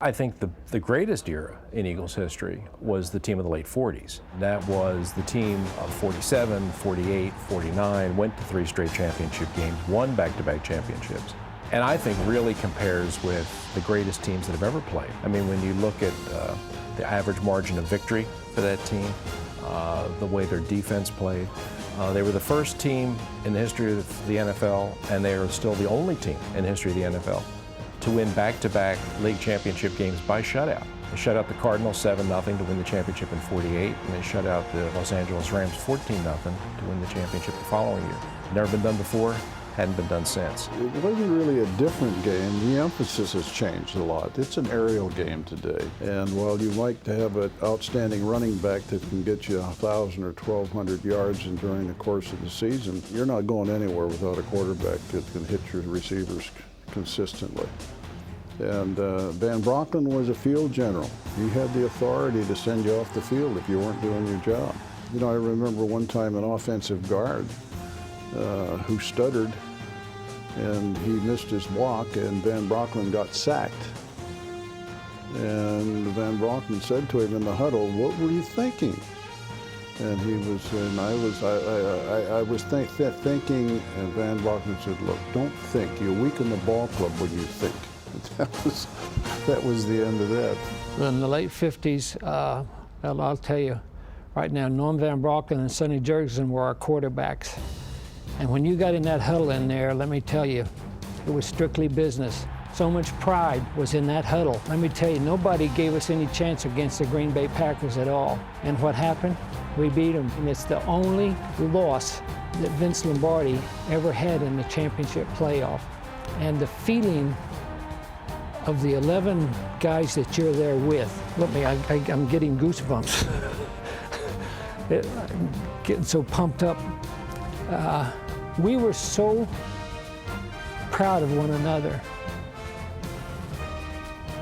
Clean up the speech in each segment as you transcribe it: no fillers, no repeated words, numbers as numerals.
I think the greatest era in Eagles history was the team of the late 40s. That was the team of 47, 48, 49, went to 3 straight championship games, won back-to-back championships, and I think really compares with the greatest teams that have ever played. I mean, when you look at the average margin of victory for that team, the way their defense played, they were the first team in the history of the NFL, and they are still the only team in the history of the NFL to win back-to-back league championship games by shutout. They shut out the Cardinals 7-0 to win the championship in '48, and they shut out the Los Angeles Rams 14-0 to win the championship the following year. Never been done before, hadn't been done since. It wasn't really a different game. The emphasis has changed a lot. It's an aerial game today. And while you like to have an outstanding running back that can get you 1,000 or 1,200 yards during the course of the season, you're not going anywhere without a quarterback that can hit your receivers consistently. And Van Brocklin was a field general. He had the authority to send you off the field if you weren't doing your job. You know, I remember one time an offensive guard who stuttered, and he missed his block, and Van Brocklin got sacked. And Van Brocklin said to him in the huddle, "What were you thinking?" And he was, and I was thinking, and Van Brocklin said, "Look, don't think. You weaken the ball club when you think." That was the end of that. In the late 50s, I'll tell you, right now, Norm Van Brocklin and Sonny Jurgensen were our quarterbacks. And when you got in that huddle in there, let me tell you, it was strictly business. So much pride was in that huddle. Let me tell you, nobody gave us any chance against the Green Bay Packers at all. And what happened? We beat them. And it's the only loss that Vince Lombardi ever had in the championship playoff. And the feeling of the 11 guys that you're there with, look me, I'm getting goosebumps. I'm getting so pumped up. We were so proud of one another,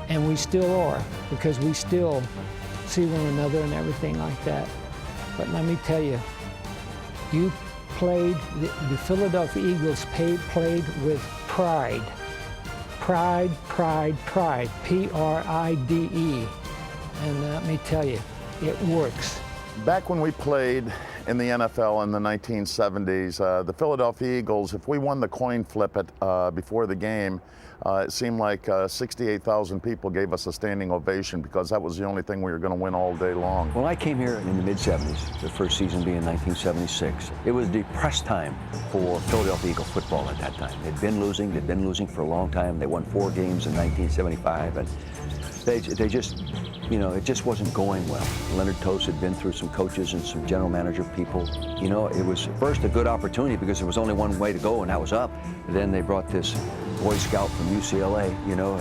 and we still are, because we still see one another and everything like that. But let me tell you, you played, the Philadelphia Eagles played with pride. Pride, pride, pride, P-R-I-D-E. And let me tell you, it works. Back when we played in the NFL in the 1970s, the Philadelphia Eagles, if we won the coin flip before the game, it seemed like 68,000 people gave us a standing ovation, because that was the only thing we were going to win all day long. When I came here in the mid-70s, the first season being 1976, it was a depressed time for Philadelphia Eagle football at that time. They'd been losing for a long time. They won 4 games in 1975, and they just, you know, it just wasn't going well. Leonard Tost had been through some coaches and some general manager people. You know, it was first a good opportunity because there was only one way to go, and that was up. Then they brought this Boy Scout from UCLA, you know.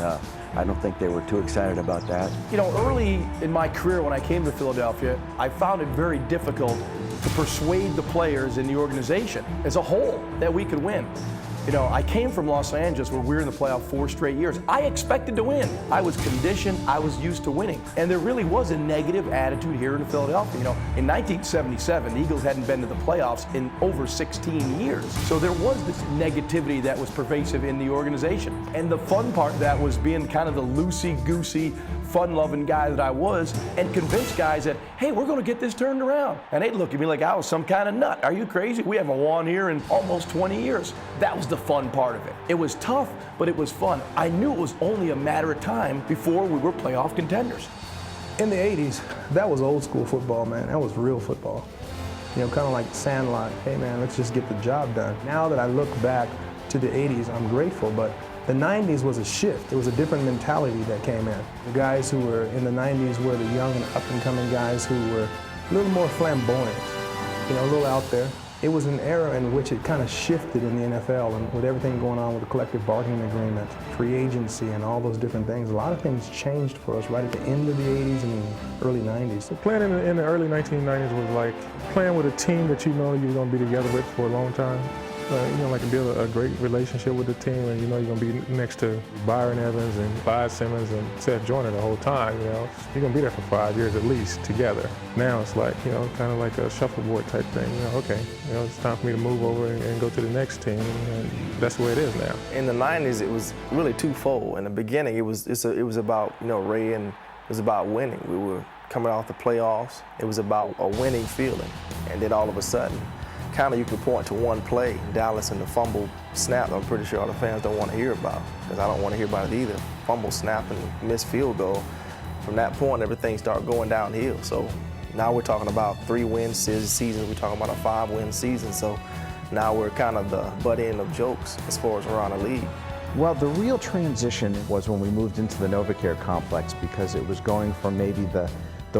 I don't think they were too excited about that. You know, early in my career when I came to Philadelphia, I found it very difficult to persuade the players in the organization as a whole that we could win. You know, I came from Los Angeles where we were in the playoff 4 straight years. I expected to win. I was conditioned, I was used to winning. And there really was a negative attitude here in Philadelphia. You know, in 1977, the Eagles hadn't been to the playoffs in over 16 years. So there was this negativity that was pervasive in the organization. And the fun part of that was being kind of the loosey-goosey, fun-loving guy that I was, and convince guys that, hey, we're going to get this turned around. And they'd look at me like I was some kind of nut. Are you crazy? We haven't won here in almost 20 years. That was the fun part of it. It was tough, but it was fun. I knew it was only a matter of time before we were playoff contenders. In the 80s, that was old school football, man. That was real football. You know, kind of like Sandlot. Hey, man, let's just get the job done. Now that I look back to the 80s, I'm grateful, but the 90s was a shift. It was a different mentality that came in. The guys who were in the 90s were the young and up-and-coming guys who were a little more flamboyant, you know, a little out there. It was an era in which it kind of shifted in the NFL, and with everything going on with the collective bargaining agreement, free agency, and all those different things, a lot of things changed for us right at the end of the 80s and the early 90s. So playing in the early 1990s was like playing with a team that you know you're going to be together with for a long time. like build a great relationship with the team, and you're going to be next to Byron Evans and Clyde Simmons and Seth Joyner the whole time. You're going to be there for 5 years at least together. Now it's like, kind of like a shuffleboard type thing. Okay, it's time for me to move over and go to the next team, and that's the way it is now. In the 90s, it was really twofold. In the beginning, it was about, Ray, and it was about winning. We were coming off the playoffs. It was about a winning feeling. And then all of a sudden, kind of you could point to one play, Dallas and the fumble snap. I'm pretty sure all the fans don't want to hear about, because I don't want to hear about it either. Fumble snap and missed field goal. From that point, everything started going downhill. So now we're talking about 3-win seasons. We're talking about a 5-win season. So now we're kind of the butt end of jokes as far as around the league. Well, the real transition was when we moved into the NovaCare complex, because it was going from maybe the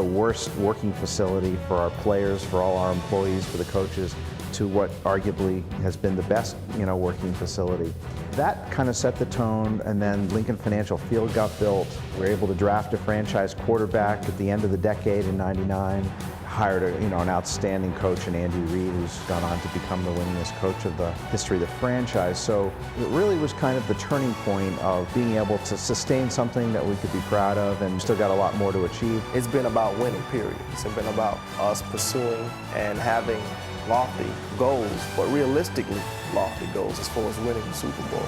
worst working facility for our players, for all our employees, for the coaches, to what arguably has been the best, working facility. That kind of set the tone, and then Lincoln Financial Field got built. We were able to draft a franchise quarterback at the end of the decade in '99. Hired an outstanding coach in Andy Reid, who's gone on to become the winningest coach of the history of the franchise. So it really was kind of the turning point of being able to sustain something that we could be proud of, and still got a lot more to achieve. It's been about winning, period. It's been about us pursuing and having lofty goals, but realistically lofty goals as far as winning the Super Bowl.